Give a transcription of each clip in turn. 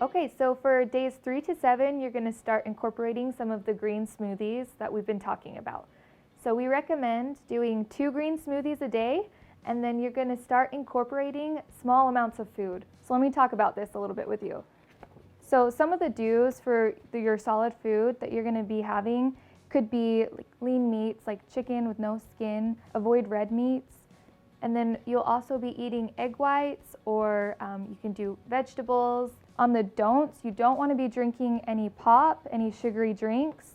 Okay, so for days 3 to 7, you're going to start incorporating some of the green smoothies that we've been talking about. So we recommend doing 2 green smoothies a day, and then you're going to start incorporating small amounts of food. So let me talk about this a little bit with you. So some of the do's for your solid food that you're going to be having could be like lean meats like chicken with no skin, avoid red meats, and then you'll also be eating egg whites, or you can do vegetables. On the don'ts, you don't want to be drinking any pop, any sugary drinks.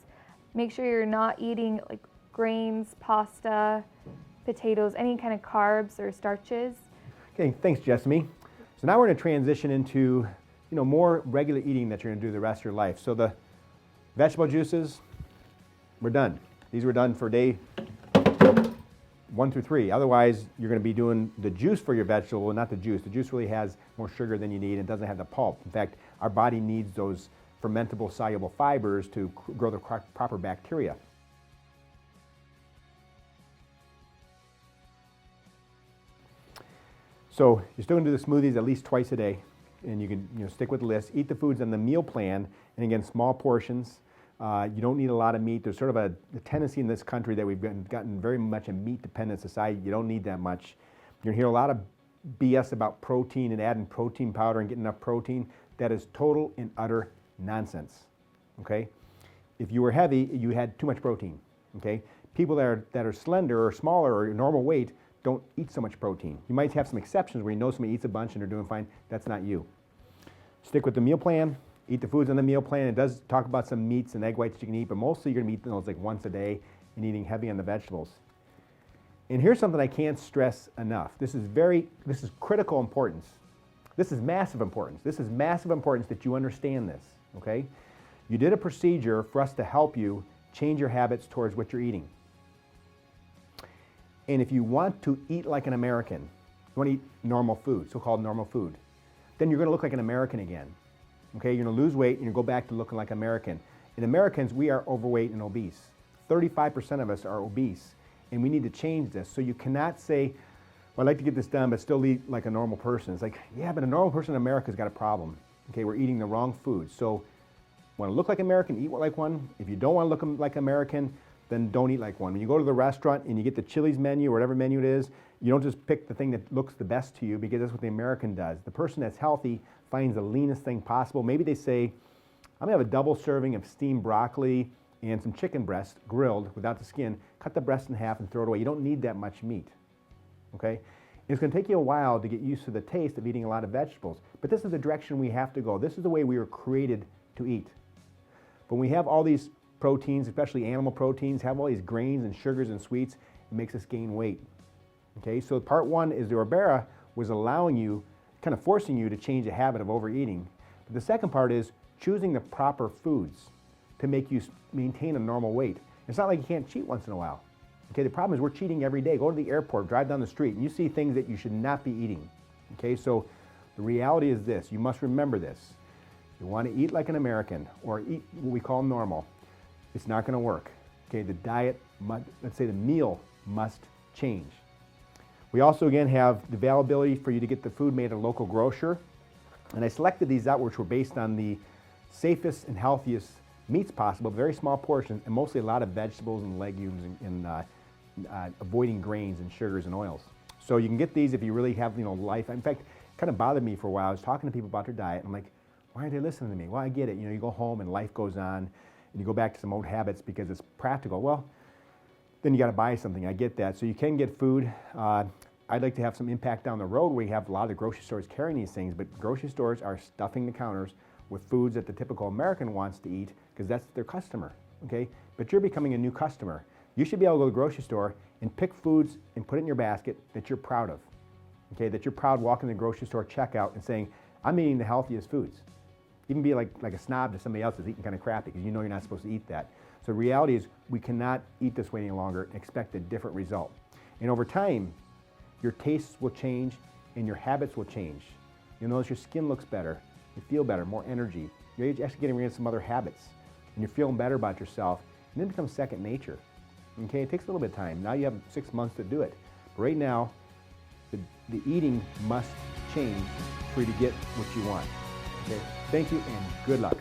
Make sure you're not eating like grains, pasta, potatoes, any kind of carbs or starches. Okay, thanks, Jessamy. So now we're going to transition into more regular eating that you're going to do the rest of your life. So the vegetable juices, we're done. These were done for day 1 through 3. Otherwise, you're going to be doing the juice for your vegetable, not the juice. The juice really has more sugar than you need and doesn't have the pulp. In fact, our body needs those fermentable soluble fibers to grow the proper bacteria. So you're still going to do the smoothies at least twice a day, and you can stick with the list. Eat the foods on the meal plan, and again, small portions. You don't need a lot of meat. There's sort of a tendency in this country that we've gotten very much a meat-dependent society. You don't need that much. You're going to hear a lot of BS about protein and adding protein powder and getting enough protein. That is total and utter nonsense, okay? If you were heavy, you had too much protein, okay? People that are slender or smaller or normal weight don't eat so much protein. You might have some exceptions where you know somebody eats a bunch and they're doing fine. That's not you. Stick with the meal plan. Eat the foods on the meal plan. It does talk about some meats and egg whites you can eat, but mostly you're going to be eating those like once a day and eating heavy on the vegetables. And here's something I can't stress enough. This is critical importance. This is massive importance. This is massive importance that you understand this, okay? You did a procedure for us to help you change your habits towards what you're eating. And if you want to eat like an American, you want to eat normal food, so-called normal food, then you're going to look like an American again. Okay, you're going to lose weight and you go back to looking like American. In Americans, we are overweight and obese. 35% of us are obese, and we need to change this. So you cannot say, well, I'd like to get this done, but still eat like a normal person. It's like, yeah, but a normal person in America's got a problem. Okay, we're eating the wrong food. So want to look like American, eat like one. If you don't want to look like American, then don't eat like one. When you go to the restaurant and you get the Chili's menu or whatever menu it is, you don't just pick the thing that looks the best to you, because that's what the American does. The person that's healthy finds the leanest thing possible. Maybe they say, I'm gonna have a double serving of steamed broccoli and some chicken breast grilled without the skin. Cut the breast in half and throw it away. You don't need that much meat, okay? It's gonna take you a while to get used to the taste of eating a lot of vegetables, but this is the direction we have to go. This is the way we were created to eat. But when we have all these proteins, especially animal proteins, have all these grains and sugars and sweets, it makes us gain weight. Okay, so part 1 is the Orbera was allowing you, kind of forcing you to change a habit of overeating. But the second part is choosing the proper foods to make you maintain a normal weight. It's not like you can't cheat once in a while. Okay, the problem is we're cheating every day. Go to the airport, drive down the street, and you see things that you should not be eating. Okay, so the reality is this. You must remember this. You want to eat like an American, or eat what we call normal. It's not going to work. Okay, the diet, let's say the meal must change. We also, again, have the availability for you to get the food made at a local grocer. And I selected these out, which were based on the safest and healthiest meats possible, very small portions, and mostly a lot of vegetables and legumes, and avoiding grains and sugars and oils. So you can get these if you really have, life. In fact, it kind of bothered me for a while. I was talking to people about their diet, and I'm like, why aren't they listening to me? Well, I get it. You go home and life goes on, and you go back to some old habits because it's practical. Well, then you got to buy something. I get that. So you can get food. I'd like to have some impact down the road where you have a lot of the grocery stores carrying these things, but grocery stores are stuffing the counters with foods that the typical American wants to eat because that's their customer, okay? But you're becoming a new customer. You should be able to go to the grocery store and pick foods and put it in your basket that you're proud of, okay? That you're proud walking the grocery store checkout and saying, I'm eating the healthiest foods. Even be like a snob to somebody else that's eating kind of crappy because you know you're not supposed to eat that. So the reality is we cannot eat this way any longer and expect a different result. And over time, your tastes will change and your habits will change. You'll notice your skin looks better, you feel better, more energy. You're actually getting rid of some other habits and you're feeling better about yourself, and then it becomes second nature. Okay, it takes a little bit of time. Now you have 6 months to do it. But right now, the eating must change for you to get what you want. Okay. Thank you and good luck.